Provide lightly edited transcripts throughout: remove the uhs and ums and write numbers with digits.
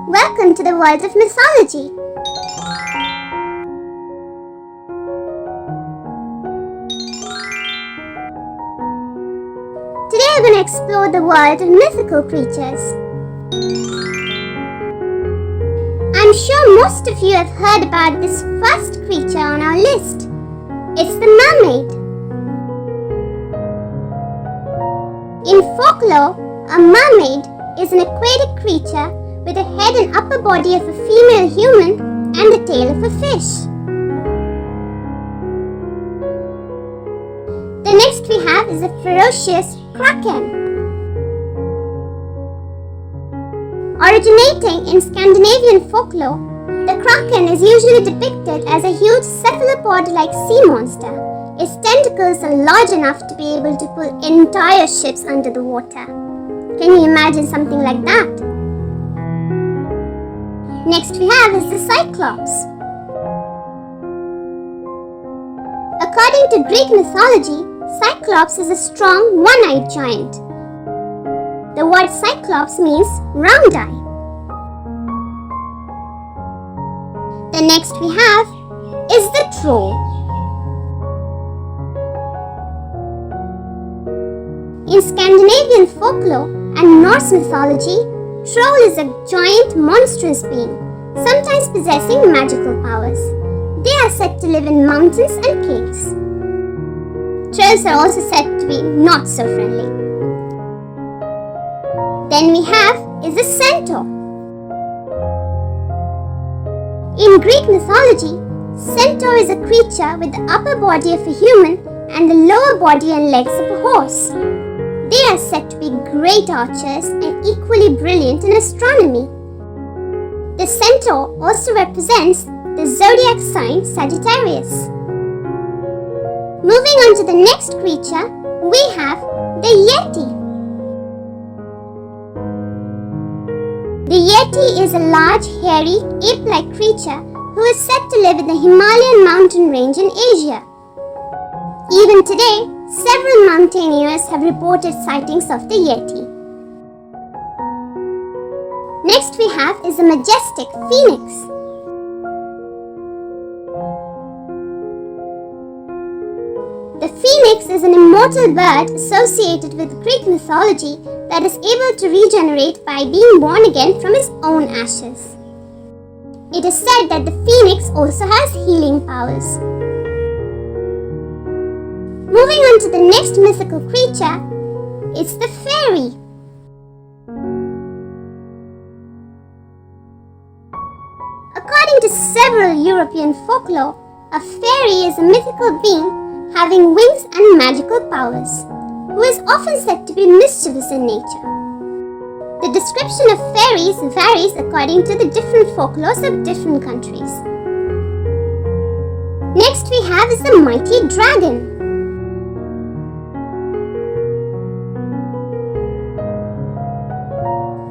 Welcome to the world of mythology. Today we're going to explore the world of mythical creatures. I'm sure most of you have heard about this first creature on our list. It's the mermaid. In folklore, a mermaid is an aquatic creature with a head and upper body of a female human and the tail of a fish. The next we have is a ferocious kraken. Originating in Scandinavian folklore, the kraken is usually depicted as a huge cephalopod-like sea monster. Its tentacles are large enough to be able to pull entire ships under the water. Can you imagine something like that? Next we have is the Cyclops. According to Greek mythology, Cyclops is a strong, one-eyed giant. The word Cyclops means round eye. The next we have is the Troll. In Scandinavian folklore and Norse mythology, Troll is a giant, monstrous being, sometimes possessing magical powers. They are said to live in mountains and caves. Trolls are also said to be not so friendly. Then we have is the Centaur. In Greek mythology, Centaur is a creature with the upper body of a human and the lower body and legs of a horse. They are said to be great archers and equally brilliant in astronomy. The centaur also represents the zodiac sign Sagittarius. Moving on to the next creature, we have the Yeti. The Yeti is a large, hairy, ape-like creature who is said to live in the Himalayan mountain range in Asia. Even today, several mountaineers have reported sightings of the Yeti. Next we have is the majestic Phoenix. The Phoenix is an immortal bird associated with Greek mythology that is able to regenerate by being born again from its own ashes. It is said that the Phoenix also has healing powers. Moving on to the next mythical creature, it's the fairy. According to several European folklore, a fairy is a mythical being having wings and magical powers, who is often said to be mischievous in nature. The description of fairies varies according to the different folklores of different countries. Next we have is the mighty dragon.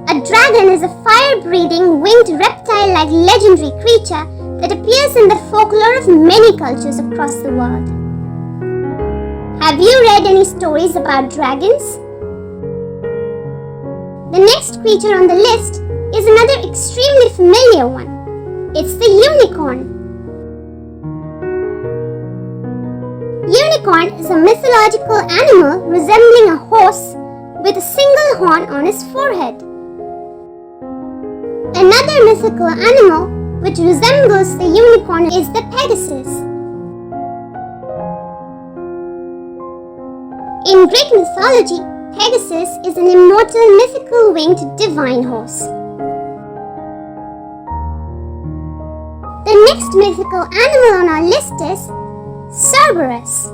A dragon is a fire-breathing, winged reptile-like legendary creature that appears in the folklore of many cultures across the world. Have you read any stories about dragons? The next creature on the list is another extremely familiar one. It's the unicorn. Unicorn is a mythological animal resembling a horse with a single horn on its forehead. Another mythical animal which resembles the unicorn is the Pegasus. In Greek mythology, Pegasus is an immortal mythical winged divine horse. The next mythical animal on our list is Cerberus.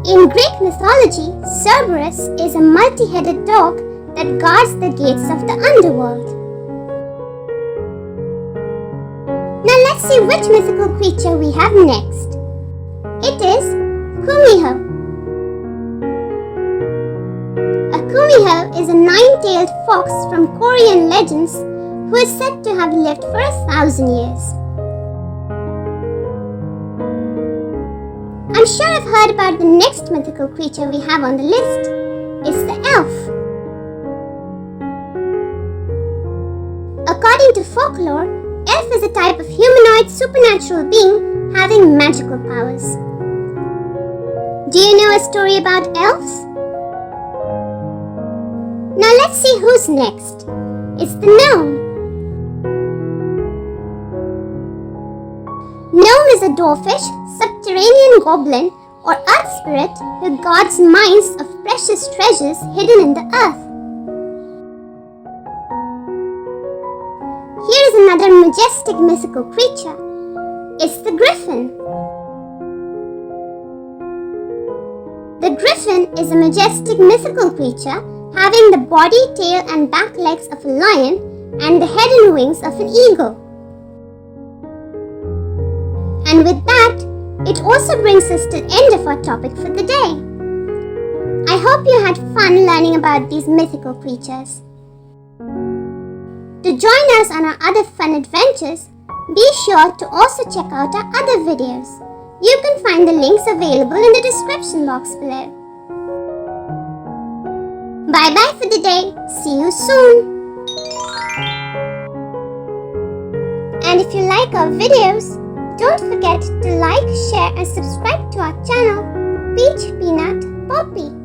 In Greek mythology, Cerberus is a multi-headed dog that guards the gates of the underworld. Now let's see which mythical creature we have next. It is Kumiho. A Kumiho is a nine-tailed fox from Korean legends who is said to have lived for 1,000 years. I'm sure I've heard about the next mythical creature we have on the list. It's the elf. According to folklore, elf is a type of humanoid supernatural being having magical powers. Do you know a story about elves? Now let's see who's next. It's the gnome. Gnome is a dwarfish, subterranean goblin or earth spirit who guards mines of precious treasures hidden in the earth. Here is another majestic mythical creature. It's the griffin. The griffin is a majestic mythical creature having the body, tail and back legs of a lion and the head and wings of an eagle. And with that, it also brings us to the end of our topic for the day. I hope you had fun learning about these mythical creatures. To join us on our other fun adventures, be sure to also check out our other videos. You can find the links available in the description box below. Bye bye for the day. See you soon. And if you like our videos, don't forget to like, share and subscribe to our channel, Peach Peanut Poppy.